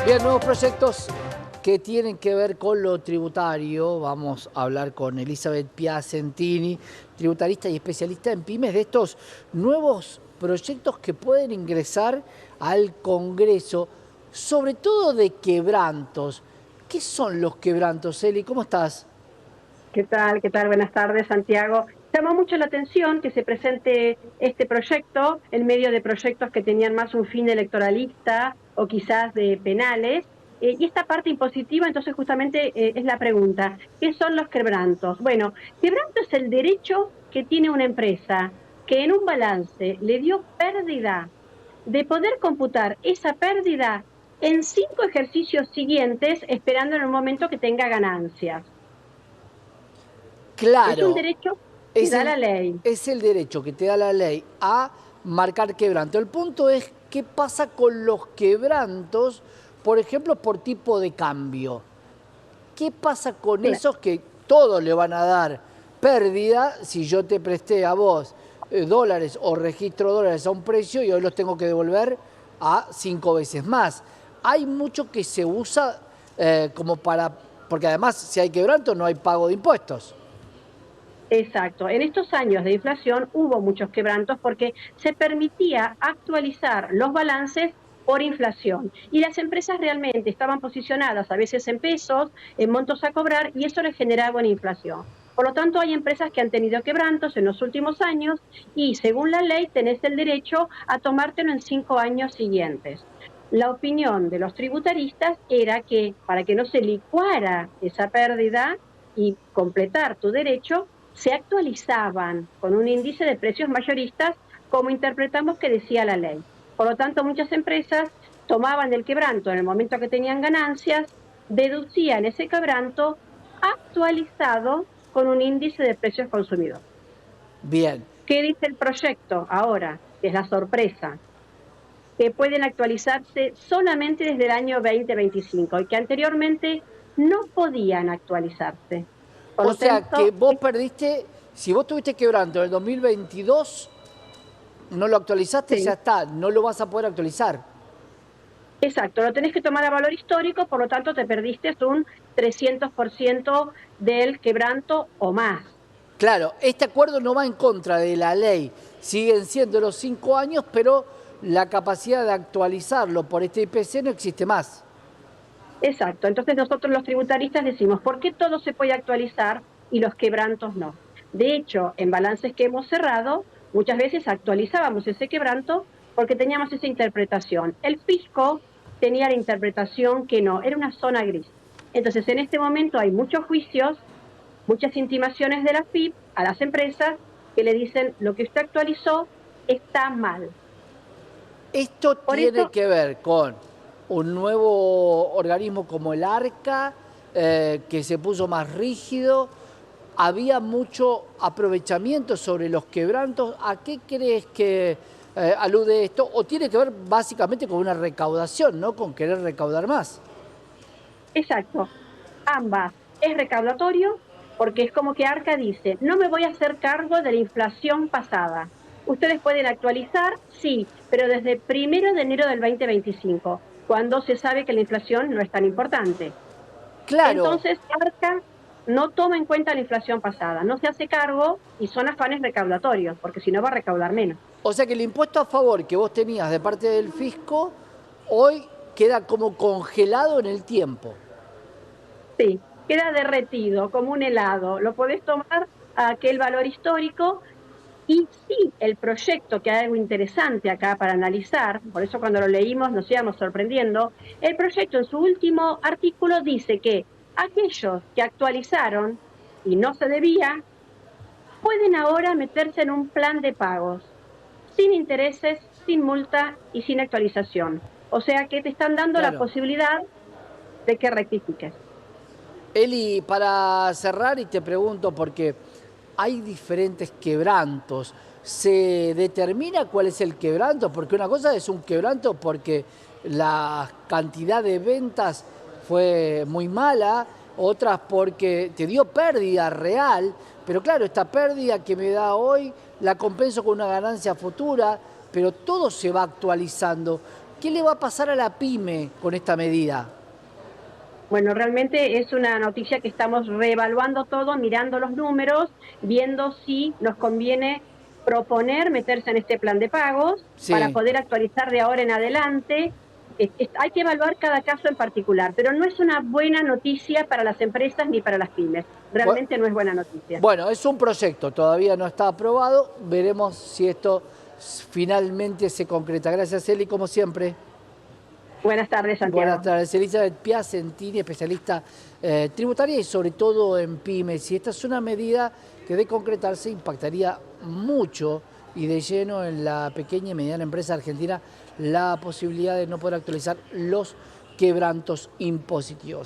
Bien, nuevos proyectos que tienen que ver con lo tributario. Vamos a hablar con Elizabeth Piacentini, tributarista y especialista en pymes, de estos nuevos proyectos que pueden ingresar al Congreso, sobre todo de quebrantos. ¿Qué son los quebrantos, Eli? ¿Cómo estás? ¿Qué tal? ¿Qué tal? Buenas tardes, Santiago. Llama mucho la atención que se presente este proyecto en medio de proyectos que tenían más un fin electoralista o quizás de penales. Y esta parte impositiva, entonces justamente es la pregunta, ¿qué son los quebrantos? Bueno, quebranto es el derecho que tiene una empresa que en un balance le dio pérdida de poder computar esa pérdida en 5 ejercicios siguientes, esperando en el momento que tenga ganancias. Es un Claro, derecho que es da el, la ley. es el derecho que te da la ley a marcar quebranto. El punto es qué pasa con los quebrantos, por ejemplo, por tipo de cambio. ¿Qué pasa con esos que todos le van a dar pérdida si yo te presté a vos dólares o registro dólares a un precio y hoy los tengo que devolver a 5 veces más? Hay mucho que se usa como para... Porque además, si hay quebranto, no hay pago de impuestos. Exacto. En estos años de inflación hubo muchos quebrantos porque se permitía actualizar los balances por inflación. Y las empresas realmente estaban posicionadas a veces en pesos, en montos a cobrar, y eso les generaba una inflación. Por lo tanto, hay empresas que han tenido quebrantos en los últimos años y según la ley tenés el derecho a tomártelo en 5 años siguientes. La opinión de los tributaristas era que para que no se licuara esa pérdida y completar tu derecho, se actualizaban con un índice de precios mayoristas como interpretamos que decía la ley. Por lo tanto, muchas empresas tomaban el quebranto en el momento que tenían ganancias, deducían ese quebranto actualizado con un índice de precios consumidor. Bien. ¿Qué dice el proyecto ahora? Que es la sorpresa, que pueden actualizarse solamente desde el año 2025 y que anteriormente no podían actualizarse. Por O lo sea que tanto, vos perdiste, si vos tuviste quebranto en el 2022, no lo actualizaste, ya sí. está, no lo vas a poder actualizar. Exacto, lo tenés que tomar a valor histórico, por lo tanto te perdiste un 300% del quebranto o más. Claro, este acuerdo no va en contra de la ley, siguen siendo los 5 años, pero la capacidad de actualizarlo por este IPC no existe más. Exacto, entonces nosotros los tributaristas decimos, ¿por qué todo se puede actualizar y los quebrantos no? De hecho, en balances que hemos cerrado, muchas veces actualizábamos ese quebranto porque teníamos esa interpretación. El fisco tenía la interpretación que no, era una zona gris. Entonces, en este momento hay muchos juicios, muchas intimaciones de la FIP a las empresas que le dicen lo que usted actualizó está mal. Esto Por tiene eso, que ver con un nuevo organismo como el ARCA, que se puso más rígido. Había mucho aprovechamiento sobre los quebrantos. ¿A qué crees que alude esto? ¿O tiene que ver básicamente con una recaudación, ¿no? Con querer recaudar más? exacto, ambas. Es recaudatorio porque es como que Arca dice, no me voy a hacer cargo de la inflación pasada. Ustedes pueden actualizar, sí, pero desde 1 de enero del 2025, cuando se sabe que la inflación no es tan importante. Claro. Entonces, Arca no toma en cuenta la inflación pasada, no se hace cargo y son afanes recaudatorios, porque si no va a recaudar menos. O sea que el impuesto a favor que vos tenías de parte del fisco hoy queda como congelado en el tiempo. Sí, queda derretido como un helado. Lo podés tomar a aquel valor histórico y sí, el proyecto, que hay algo interesante acá para analizar, por eso cuando lo leímos nos íbamos sorprendiendo, el proyecto en su último artículo dice que aquellos que actualizaron y no se debía, pueden ahora meterse en un plan de pagos, sin intereses, sin multa y sin actualización. O sea que te están dando la Claro. posibilidad de que rectifiques. Eli, para cerrar y te pregunto, porque hay diferentes quebrantos, ¿se determina cuál es el quebranto? Porque una cosa es un quebranto porque la cantidad de ventas fue muy mala, otras porque te dio pérdida real, pero claro, esta pérdida que me da hoy la compenso con una ganancia futura, pero todo se va actualizando. ¿Qué le va a pasar a la pyme con esta medida? Bueno, realmente es una noticia que estamos reevaluando todo, mirando los números, viendo si nos conviene proponer meterse en este plan de pagos para Sí. poder actualizar de ahora en adelante. Hay que evaluar cada caso en particular, pero no es una buena noticia para las empresas ni para las pymes. Realmente no es buena noticia. Bueno, es un proyecto, todavía no está aprobado. Veremos si esto finalmente se concreta. Gracias, Eli, como siempre. Buenas tardes, Buenas Santiago. tardes, Elizabeth Piacentini, especialista tributaria y sobre todo en pymes. Y esta es una medida que de concretarse impactaría mucho y de lleno en la pequeña y mediana empresa argentina la posibilidad de no poder actualizar los quebrantos impositivos.